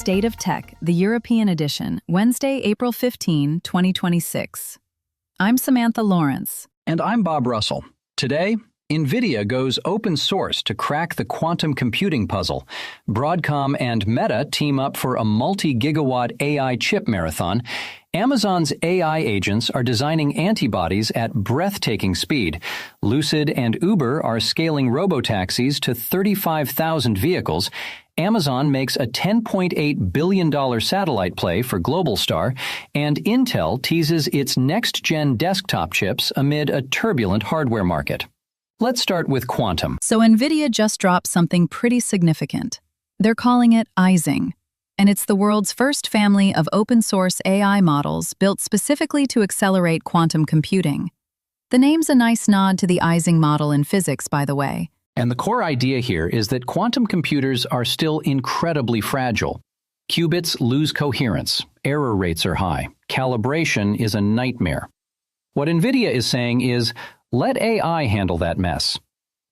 State of Tech, the European edition, Wednesday, April 15, 2026. I'm Samantha Lawrence. And I'm Bob Russell. Today, NVIDIA goes open source to crack the quantum computing puzzle. Broadcom and Meta team up for a multi-gigawatt AI chip marathon. Amazon's AI agents are designing antibodies at breathtaking speed. Lucid and Uber are scaling robotaxis to 35,000 vehicles. Amazon makes a $10.8 billion satellite play for Globalstar, and Intel teases its next-gen desktop chips amid a turbulent hardware market. Let's start with quantum. So NVIDIA just dropped something pretty significant. They're calling it Ising, and it's the world's first family of open-source AI models built specifically to accelerate quantum computing. The name's a nice nod to the Ising model in physics, by the way. And the core idea here is that quantum computers are still incredibly fragile. Qubits lose coherence, error rates are high, calibration is a nightmare. What NVIDIA is saying is, let AI handle that mess.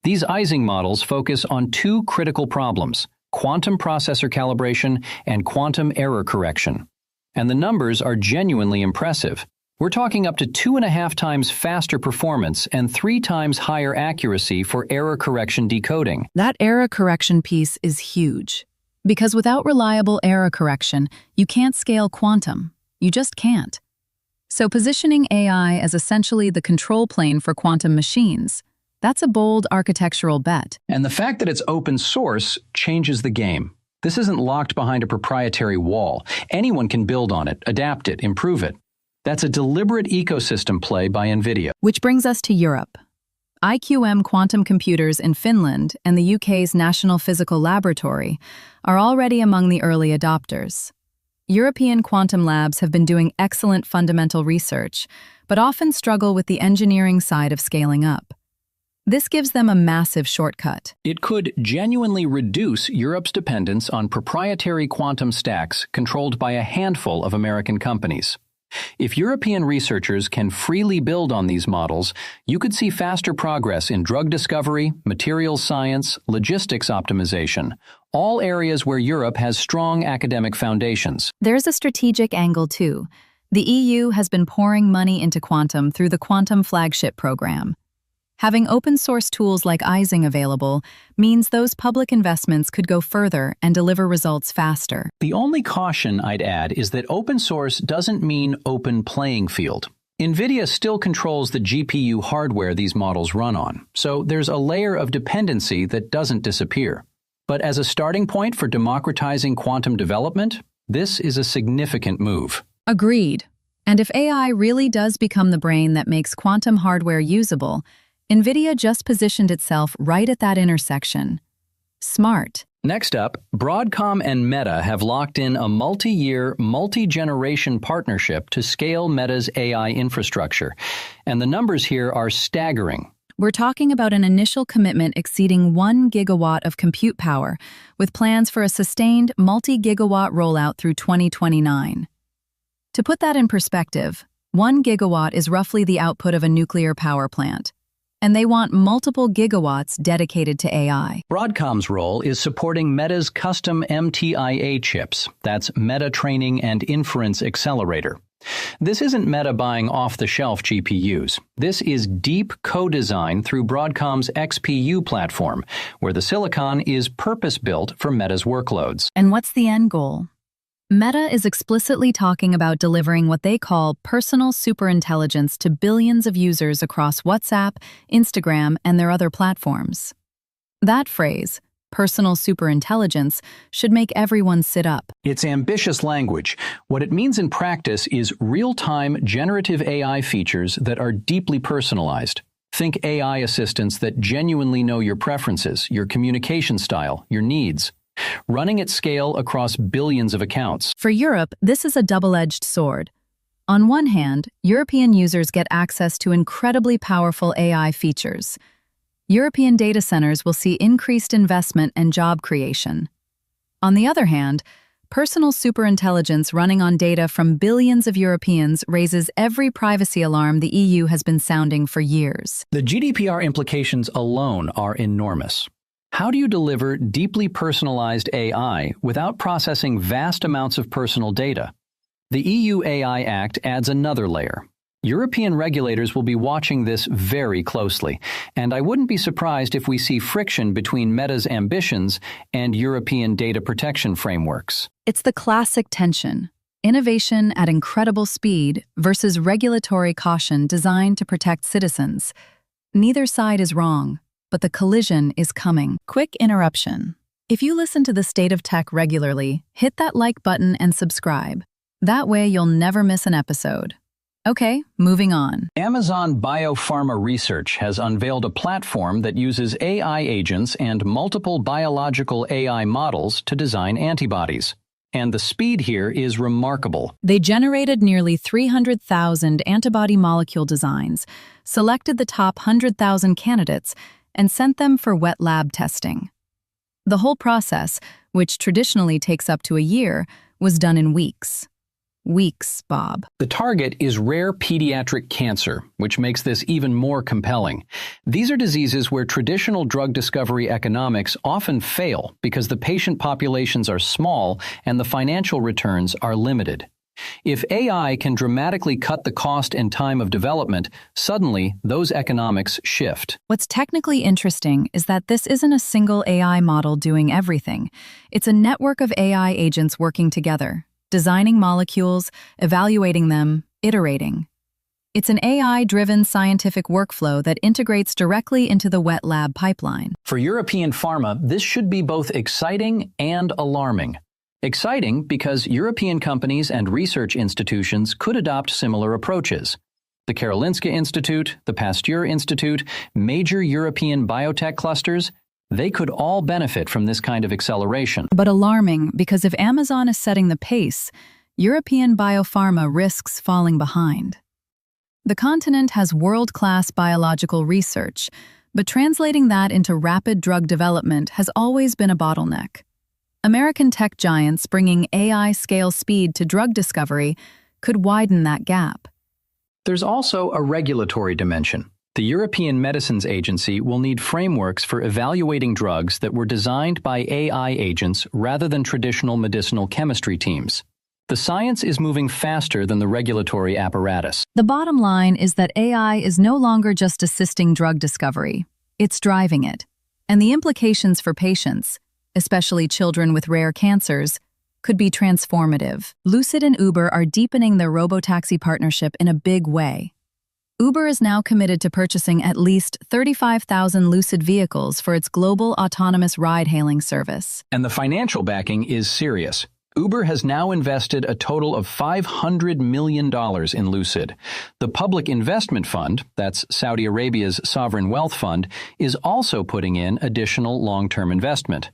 These Ising models focus on two critical problems: quantum processor calibration and quantum error correction. And the numbers are genuinely impressive. We're talking up to 2.5 times faster performance and 3 times higher accuracy for error correction decoding. That error correction piece is huge. Because without reliable error correction, you can't scale quantum. You just can't. So positioning AI as essentially the control plane for quantum machines, that's a bold architectural bet. And the fact that it's open source changes the game. This isn't locked behind a proprietary wall. Anyone can build on it, adapt it, improve it. That's a deliberate ecosystem play by NVIDIA. Which brings us to Europe. IQM Quantum Computers in Finland and the UK's National Physical Laboratory are already among the early adopters. European quantum labs have been doing excellent fundamental research, but often struggle with the engineering side of scaling up. This gives them a massive shortcut. It could genuinely reduce Europe's dependence on proprietary quantum stacks controlled by a handful of American companies. If European researchers can freely build on these models, you could see faster progress in drug discovery, materials science, logistics optimization, all areas where Europe has strong academic foundations. There's a strategic angle too. The EU has been pouring money into quantum through the Quantum Flagship program. Having open-source tools like Ising available means those public investments could go further and deliver results faster. The only caution I'd add is that open source doesn't mean open playing field. NVIDIA still controls the GPU hardware these models run on, so there's a layer of dependency that doesn't disappear. But as a starting point for democratizing quantum development, this is a significant move. Agreed. And if AI really does become the brain that makes quantum hardware usable, NVIDIA just positioned itself right at that intersection. Smart. Next up, Broadcom and Meta have locked in a multi-year, multi-generation partnership to scale Meta's AI infrastructure. And the numbers here are staggering. We're talking about an initial commitment exceeding 1 gigawatt of compute power, with plans for a sustained multi-gigawatt rollout through 2029. To put that in perspective, 1 gigawatt is roughly the output of a nuclear power plant. And they want multiple gigawatts dedicated to AI. Broadcom's role is supporting Meta's custom MTIA chips. That's Meta Training and Inference Accelerator. This isn't Meta buying off-the-shelf GPUs. This is deep co-design through Broadcom's XPU platform, where the silicon is purpose-built for Meta's workloads. And what's the end goal? Meta is explicitly talking about delivering what they call personal superintelligence to billions of users across WhatsApp, Instagram, and their other platforms. That phrase, personal superintelligence, should make everyone sit up. It's ambitious language. What it means in practice is real-time generative AI features that are deeply personalized. Think AI assistants that genuinely know your preferences, your communication style, your needs. Running at scale across billions of accounts. For Europe, this is a double-edged sword. On one hand, European users get access to incredibly powerful AI features. European data centers will see increased investment and job creation. On the other hand, personal superintelligence running on data from billions of Europeans raises every privacy alarm the EU has been sounding for years. The GDPR implications alone are enormous. How do you deliver deeply personalized AI without processing vast amounts of personal data? The EU AI Act adds another layer. European regulators will be watching this very closely, and I wouldn't be surprised if we see friction between Meta's ambitions and European data protection frameworks. It's the classic tension: innovation at incredible speed versus regulatory caution designed to protect citizens. Neither side is wrong, but the collision is coming. Quick interruption. If you listen to The State of Tech regularly, hit that like button and subscribe. That way you'll never miss an episode. Okay, moving on. Amazon Biopharma Research has unveiled a platform that uses AI agents and multiple biological AI models to design antibodies. And the speed here is remarkable. They generated nearly 300,000 antibody molecule designs, selected the top 100,000 candidates, and sent them for wet lab testing. The whole process, which traditionally takes up to a year, was done in weeks. Weeks, Bob. The target is rare pediatric cancer, which makes this even more compelling. These are diseases where traditional drug discovery economics often fail because the patient populations are small and the financial returns are limited. If AI can dramatically cut the cost and time of development, suddenly those economics shift. What's technically interesting is that this isn't a single AI model doing everything. It's a network of AI agents working together, designing molecules, evaluating them, iterating. It's an AI-driven scientific workflow that integrates directly into the wet lab pipeline. For European pharma, this should be both exciting and alarming. Exciting because European companies and research institutions could adopt similar approaches. The Karolinska Institute, the Pasteur Institute, major European biotech clusters, they could all benefit from this kind of acceleration. But alarming because if Amazon is setting the pace, European biopharma risks falling behind. The continent has world-class biological research, but translating that into rapid drug development has always been a bottleneck. American tech giants bringing AI-scale speed to drug discovery could widen that gap. There's also a regulatory dimension. The European Medicines Agency will need frameworks for evaluating drugs that were designed by AI agents rather than traditional medicinal chemistry teams. The science is moving faster than the regulatory apparatus. The bottom line is that AI is no longer just assisting drug discovery. It's driving it. And the implications for patients, especially children with rare cancers, could be transformative. Lucid and Uber are deepening their robotaxi partnership in a big way. Uber is now committed to purchasing at least 35,000 Lucid vehicles for its global autonomous ride-hailing service. And the financial backing is serious. Uber has now invested a total of $500 million in Lucid. The Public Investment Fund, that's Saudi Arabia's sovereign wealth fund, is also putting in additional long-term investment.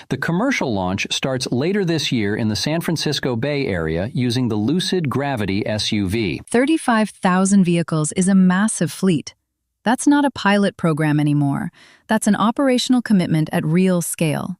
The commercial launch starts later this year in the San Francisco Bay Area using the Lucid Gravity SUV. 35,000 vehicles is a massive fleet. That's not a pilot program anymore. That's an operational commitment at real scale.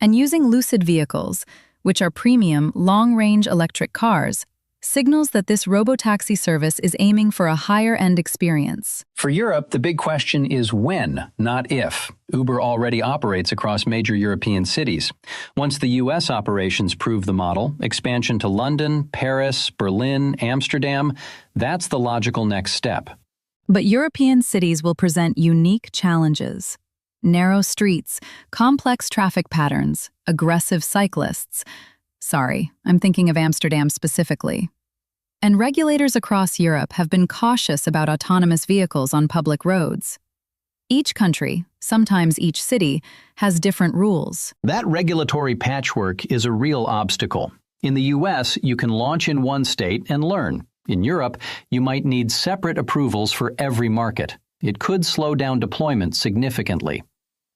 And using Lucid vehicles, which are premium, long-range electric cars, signals that this robotaxi service is aiming for a higher-end experience. For Europe, the big question is when, not if. Uber already operates across major European cities. Once the U.S. operations prove the model, expansion to London, Paris, Berlin, Amsterdam, that's the logical next step. But European cities will present unique challenges. Narrow streets, complex traffic patterns, aggressive cyclists. Sorry, I'm thinking of Amsterdam specifically. And regulators across Europe have been cautious about autonomous vehicles on public roads. Each country, sometimes each city, has different rules. That regulatory patchwork is a real obstacle. In the U.S., you can launch in one state and learn. In Europe, you might need separate approvals for every market. It could slow down deployment significantly.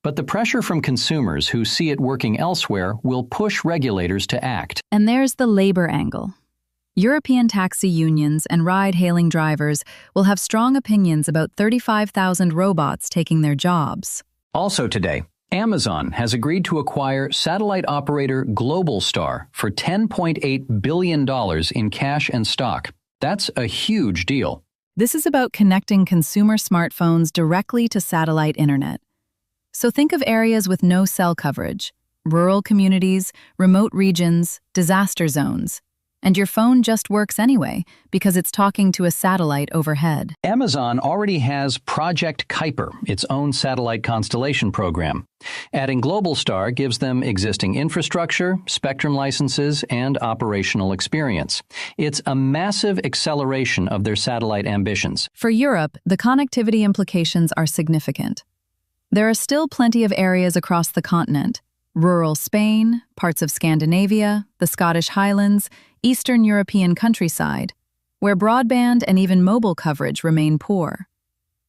But the pressure from consumers who see it working elsewhere will push regulators to act. And there's the labor angle. European taxi unions and ride-hailing drivers will have strong opinions about 35,000 robots taking their jobs. Also today, Amazon has agreed to acquire satellite operator Globalstar for $10.8 billion in cash and stock. That's a huge deal. This is about connecting consumer smartphones directly to satellite internet. So think of areas with no cell coverage, rural communities, remote regions, disaster zones. And your phone just works anyway because it's talking to a satellite overhead. Amazon already has Project Kuiper, its own satellite constellation program. Adding Globalstar gives them existing infrastructure, spectrum licenses, and operational experience. It's a massive acceleration of their satellite ambitions. For Europe, the connectivity implications are significant. There are still plenty of areas across the continent: rural Spain, parts of Scandinavia, the Scottish Highlands, Eastern European countryside, where broadband and even mobile coverage remain poor.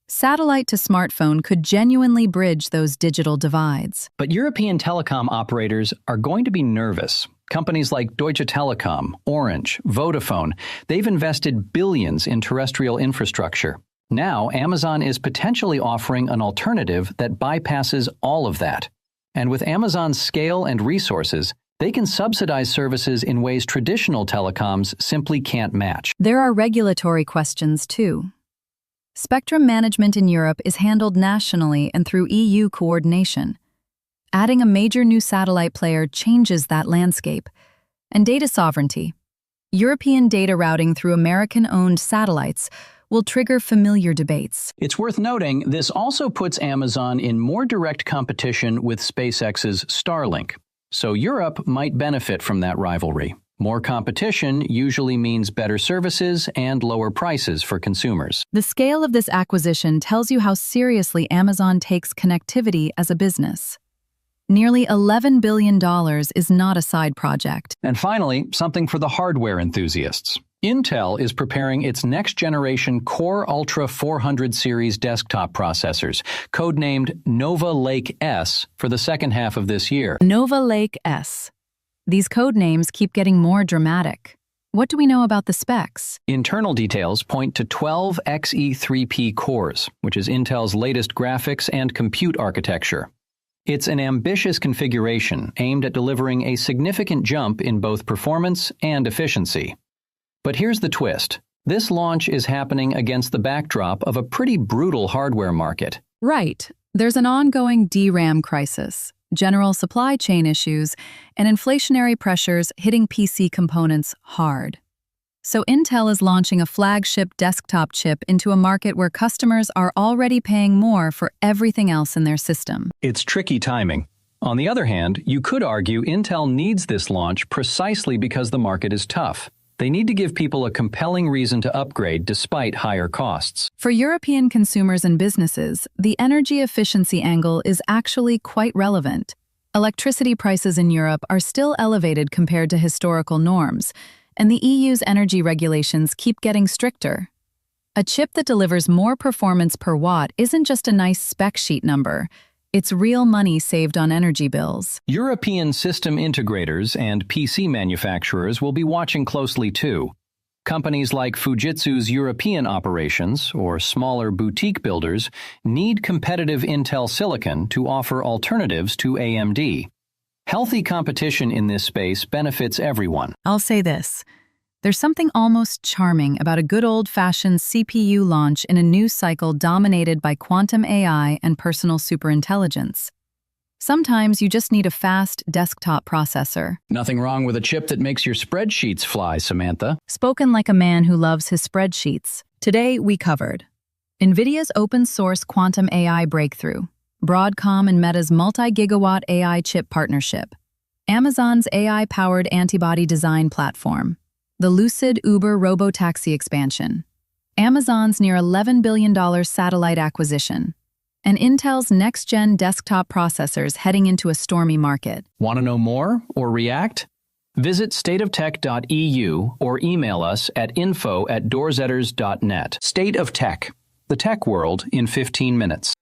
Satellite to smartphone could genuinely bridge those digital divides. But European telecom operators are going to be nervous. Companies like Deutsche Telekom, Orange, Vodafone, they've invested billions in terrestrial infrastructure. Now, Amazon is potentially offering an alternative that bypasses all of that. And with Amazon's scale and resources, they can subsidize services in ways traditional telecoms simply can't match. There are regulatory questions, too. Spectrum management in Europe is handled nationally and through EU coordination. Adding a major new satellite player changes that landscape. And data sovereignty. European data routing through American-owned satellites will trigger familiar debates. It's worth noting this also puts Amazon in more direct competition with SpaceX's Starlink. So Europe might benefit from that rivalry. More competition usually means better services and lower prices for consumers. The scale of this acquisition tells you how seriously Amazon takes connectivity as a business. Nearly $11 billion is not a side project. And finally, something for the hardware enthusiasts. Intel is preparing its next-generation Core Ultra 400 series desktop processors, codenamed Nova Lake S, for the second half of this year. Nova Lake S. These code names keep getting more dramatic. What do we know about the specs? Internal details point to 12 Xe3P cores, which is Intel's latest graphics and compute architecture. It's an ambitious configuration aimed at delivering a significant jump in both performance and efficiency. But here's the twist. This launch is happening against the backdrop of a pretty brutal hardware market. Right. There's an ongoing DRAM crisis, general supply chain issues, and inflationary pressures hitting PC components hard. So Intel is launching a flagship desktop chip into a market where customers are already paying more for everything else in their system. It's tricky timing. On the other hand, you could argue Intel needs this launch precisely because the market is tough. They need to give people a compelling reason to upgrade despite higher costs. For European consumers and businesses, the energy efficiency angle is actually quite relevant. Electricity prices in Europe are still elevated compared to historical norms, and the EU's energy regulations keep getting stricter. A chip that delivers more performance per watt isn't just a nice spec sheet number. It's real money saved on energy bills. European system integrators and PC manufacturers will be watching closely too. Companies like Fujitsu's European operations, or smaller boutique builders, need competitive Intel silicon to offer alternatives to AMD. Healthy competition in this space benefits everyone. I'll say this. There's something almost charming about a good old-fashioned CPU launch in a news cycle dominated by quantum AI and personal superintelligence. Sometimes you just need a fast desktop processor. Nothing wrong with a chip that makes your spreadsheets fly, Samantha. Spoken like a man who loves his spreadsheets. Today, we covered NVIDIA's open-source quantum AI breakthrough, Broadcom and Meta's multi-gigawatt AI chip partnership, Amazon's AI-powered antibody design platform, the Lucid Uber robotaxi expansion, Amazon's near $11 billion satellite acquisition, and Intel's next-gen desktop processors heading into a stormy market. Want to know more or react? Visit stateoftech.eu or email us at info@doorzetters.net. State of Tech, the tech world in 15 minutes.